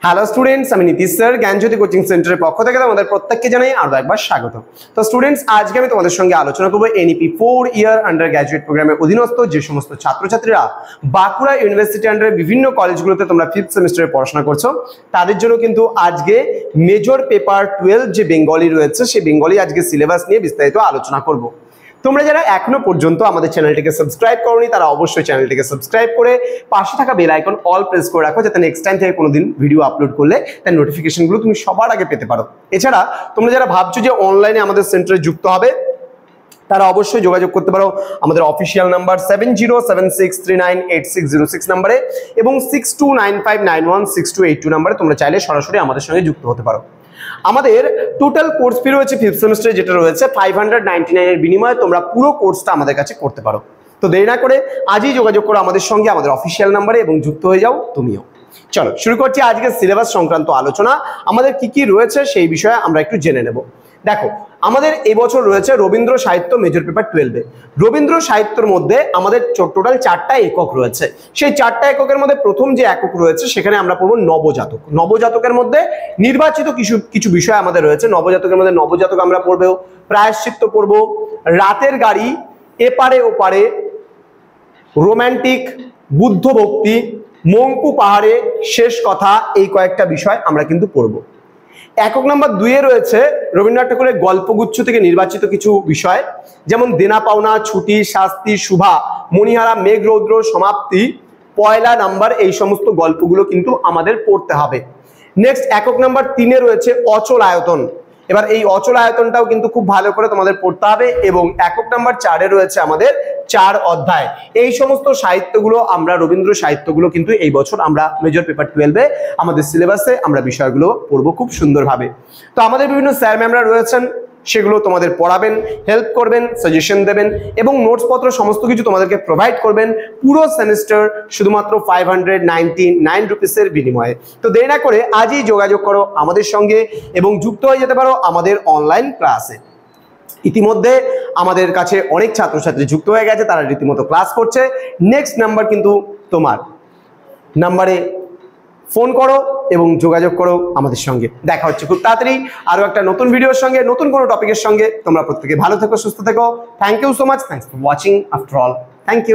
Hello students, আমি Nitish sir জ্ঞানজ্যোতি coaching সেন্টারের পক্ষ থেকে তোমাদের প্রত্যেককে জানাই আরো একবার স্বাগত। তো স্টুডেন্টস, আজকে আমি তোমাদের সঙ্গে আলোচনা করব এনইপি 4 ইয়ার আন্ডার গ্র্যাজুয়েট প্রোগ্রামের অধীনস্থ যে সমস্ত ছাত্রছাত্রীরা বাঁকুড়া ইউনিভার্সিটি আন্ডারে বিভিন্ন কলেজগুলোতে তোমরা 5th সেমিস্টারে পড়াশোনা করছো, তাদের জন্য কিন্তু আজকে মেজর পেপার 12 যে বেঙ্গলি রয়েছে সেই বেঙ্গলি আজকে সিলেবাস নিয়ে বিস্তারিত আলোচনা করব। তোমরা যারা এখনো পর্যন্ত আমাদের চ্যানেলটিকে সাবস্ক্রাইব করোনি তারা অবশ্যই চ্যানেলটিকে সাবস্ক্রাইব করে পাশে থাকা বেল আইকন অল প্রেস করে রাখো, যাতে নেক্সট টাইম থেকে কোনোদিন ভিডিও আপলোড করলে তার নোটিফিকেশনগুলো তুমি সবার আগে পেতে পারো। এছাড়া তোমরা যারা ভাবছো যে অনলাইনে আমাদের সেন্টারে যুক্ত হবে, তারা অবশ্যই যোগাযোগ করতে পারো আমাদের অফিসিয়াল নাম্বার 7076398606 নাম্বারে এবং 6295916282 নাম্বারে তোমরা চাইলে সরাসরি আমাদের সঙ্গে যুক্ত হতে পারো। আমাদের টোটাল কোর্স ফি রয়েছে 5th সেমিস্টারে, যেটা রয়েছে 599 এর বিনিময়ে তোমরা পুরো কোর্সটা আমাদের কাছে করতে পারো। তো দেরি না করে আজই যোগাযোগ করো আমাদের সঙ্গে আমাদের অফিসিয়াল নাম্বারে এবং যুক্ত হয়ে যাও তুমিও। চলো শুরু করছি আজকে সিলেবাস সংক্রান্ত আলোচনা। আমাদের কি কি রয়েছে সেই বিষয়ে আমরা একটু জেনে নেব। দেখো, আমাদের এবছর রয়েছে রবীন্দ্র সাহিত্য মেজর পেপার 12-এ। রবীন্দ্র সাহিত্যের মধ্যে আমাদের টোটাল 4টা একক রয়েছে। সেই 4টা এককের মধ্যে প্রথম যে একক রয়েছে সেখানে আমরা পড়বো নবজাতক। নবজাতকের মধ্যে নির্বাচিত কিছু বিষয় আমাদের রয়েছে। নবজাতকের মধ্যে নবজাতক আমরা পড়বো, প্রায়শ্চিত্ত পড়বো, রাতের গাড়ি, এপারে ওপারে, রোমান্টিক, বুদ্ধ ভক্তি, মঙ্কু পাহাড়ে, শেষ কথা, এই কয়েকটা বিষয় আমরা কিন্তু পড়বো। একক নম্বর 2-এ রয়েছে রবীন্দ্রনাথ ঠাকুরের গল্পগুচ্ছ থেকে নির্বাচিত কিছু বিষয়, যেমন দেনা পাওনা, ছুটি, শাস্তি, শুভা, মণিহারা, মেঘ রৌদ্র, সমাপ্তি, পয়লা নাম্বার, এই সমস্ত গল্পগুলো কিন্তু আমাদের পড়তে হবে। নেক্সট একক নাম্বার 3-এ রয়েছে অচল আয়তন। এবার এই অচল আয়তনটাও কিন্তু খুব ভালো করে তোমাদের পড়তে হবে। এবং একক নাম্বার 4-এ রয়েছে আমাদের 4 অধ্যায়। এই সমস্ত সাহিত্যগুলো আমরা রবীন্দ্র সাহিত্যগুলো কিন্তু এই বছর আমরা মেজর পেপার 12-এ আমাদের সিলেবাসে আমরা বিষয়গুলো পড়বো খুব সুন্দরভাবে। তো আমাদের বিভিন্ন স্যার ম্যামরা রয়েছেন, সেগুলো তোমাদের পড়াবেন, হেল্প করবেন, সাজেশন দেবেন এবং নোটসপত্র সমস্ত কিছু তোমাদেরকে প্রোভাইড করবেন পুরো সেমিস্টার শুধুমাত্র 599 রুপিসের বিনিময়ে। তো দেরি না করে আজই যোগাযোগ করো আমাদের সঙ্গে এবং যুক্ত হয়ে যেতে পারো আমাদের অনলাইন ক্লাসে। ইতিমধ্যে আমাদের কাছে অনেক ছাত্রছাত্রী যুক্ত হয়ে গেছে, তারা রীতিমতো ক্লাস করছে। নেক্সট নাম্বার কিন্তু তোমার নাম্বারে ফোন করো এবং যোগাযোগ করো আমাদের সঙ্গে। দেখা হচ্ছে খুব তাড়াতাড়ি আরো একটা নতুন ভিডিওর সঙ্গে, নতুন কোনো টপিকের সঙ্গে। তোমরা প্রত্যেকে ভালো থেকো, সুস্থ থেকো। Thank you so much. Thanks for watching after all. Thank you.